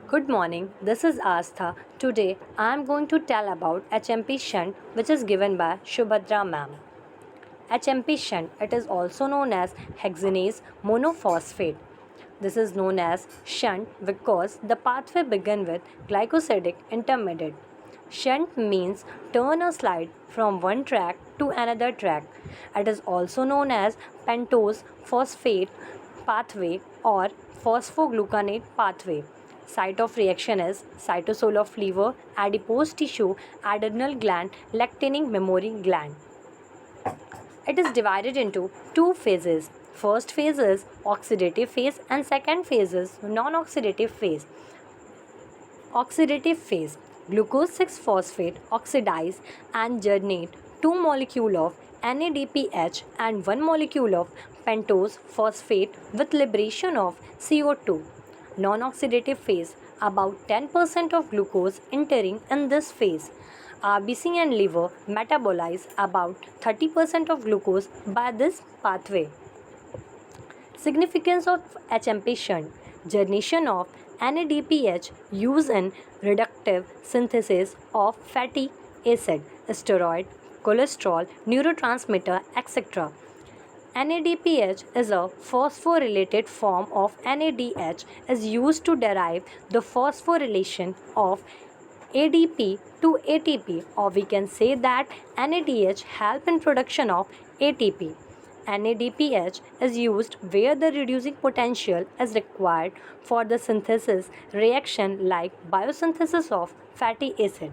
Good morning, this is Astha. Today I am going to tell about HMP Shunt, which is given by Shubhadra ma'am. HMP Shunt, it is also known as hexanase monophosphate. This is known as shunt because the pathway begins with glycosidic intermediate. Shunt means turn or slide from one track to another track. It is also known as pentose phosphate pathway or phosphogluconate pathway. Site of reaction is cytosol of liver, adipose tissue, adrenal gland, lactating mammary gland. It is divided into two phases. First phase is oxidative phase and second phase is non-oxidative phase. Oxidative phase. Glucose 6-phosphate oxidize and generate two molecules of NADPH and one molecule of pentose phosphate with liberation of CO2. Non-oxidative phase. About 10% of glucose entering in this phase. RBC and liver metabolize about 30% of glucose by this pathway. Significance of HMP shunt. Generation of NADPH used in reductive synthesis of fatty acid, steroid, cholesterol, neurotransmitter, etc. NADPH is a phosphorylated form of NADH is used to derive the phosphorylation of ADP to ATP, or we can say that NADH help in production of ATP. NADPH is used where the reducing potential is required for the synthesis reaction like biosynthesis of fatty acid.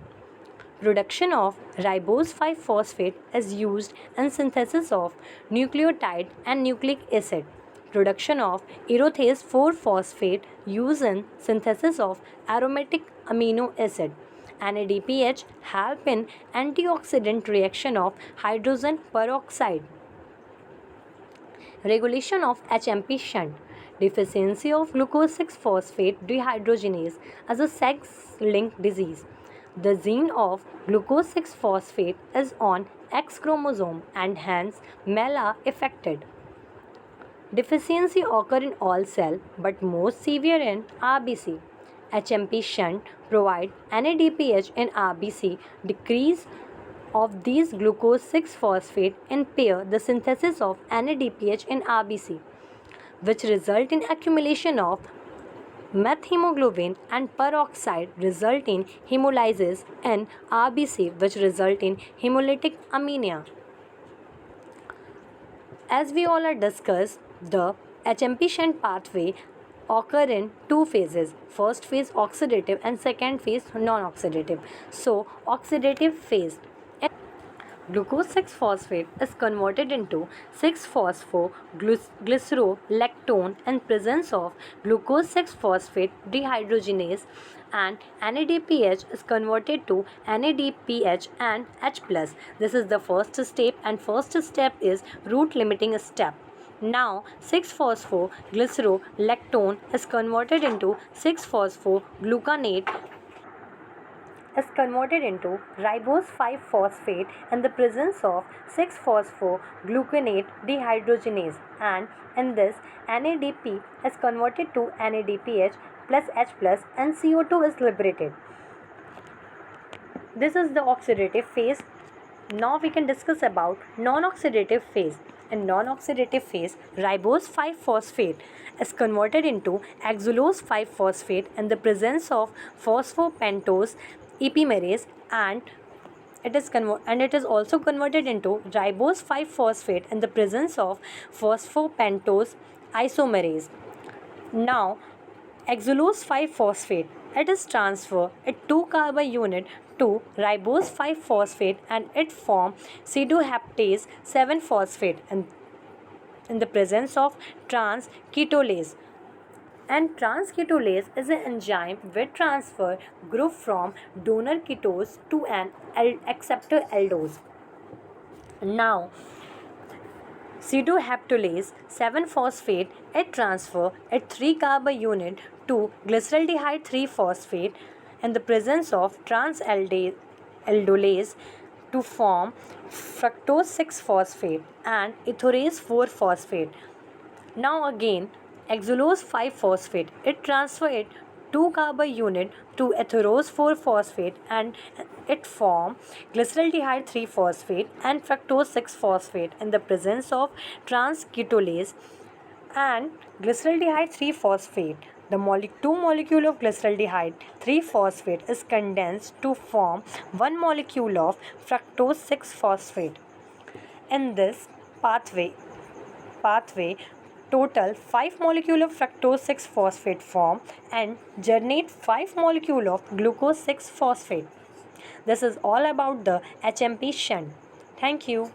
Production of ribose 5-phosphate is used in synthesis of nucleotide and nucleic acid. Production of erothase 4-phosphate used in synthesis of aromatic amino acid. NADPH help in antioxidant reaction of hydrogen peroxide. Regulation of HMP shunt. Deficiency of glucose 6-phosphate dehydrogenase is a sex-linked disease. The gene of glucose 6-phosphate is on X chromosome and hence male are affected. Deficiency occur in all cell but most severe in RBC. HMP shunt provide NADPH in RBC decrease of these glucose 6-phosphate impair the synthesis of NADPH in RBC, which result in accumulation of methemoglobin and peroxide result in hemolysis in RBC, which result in hemolytic anemia. As we all are discussed, the HMP shunt pathway occur in two phases. First phase oxidative and second phase non-oxidative. So oxidative phase, glucose 6-phosphate is converted into 6-phosphoglycerolactone in presence of glucose 6-phosphate dehydrogenase, and NADPH is converted to NADPH and H+. This is the first step, and first step is root limiting step. Now 6-phosphoglycerolactone is converted into 6-phosphogluconate is converted into ribose 5-phosphate in the presence of 6-phosphogluconate dehydrogenase, and in this NADP is converted to NADPH plus H plus and CO2 is liberated. This is the oxidative phase. Now we can discuss about non-oxidative phase. In non-oxidative phase, ribose 5-phosphate is converted into hexulose 5-phosphate in the presence of phosphopentose epimerase, and it is also converted into ribose 5-phosphate in the presence of phosphopentose isomerase. Now hexulose 5-phosphate, it is transferred at 2 carbon unit to ribose 5-phosphate and it forms pseudoheptase 7-phosphate in the presence of transketolase. And transketolase is an enzyme which transfer group from donor ketose to an acceptor aldose. Now pseudoheptolase 7-phosphate it transfer at 3 carbon unit to glyceraldehyde 3-phosphate in the presence of transaldolase to form fructose 6-phosphate and ethorase 4-phosphate. Now again hexulose 5-phosphate it transfer it 2 carbon unit to atherose 4 phosphate and it form glyceraldehyde 3 phosphate and fructose 6 phosphate in the presence of transketolase and glyceraldehyde 3 phosphate. The 2 molecule of glyceraldehyde 3 phosphate is condensed to form 1 molecule of fructose 6 phosphate. In this pathway total 5 molecule of fructose 6 phosphate form and generate 5 molecule of glucose 6 phosphate. This is all about the HMP shunt. Thank you.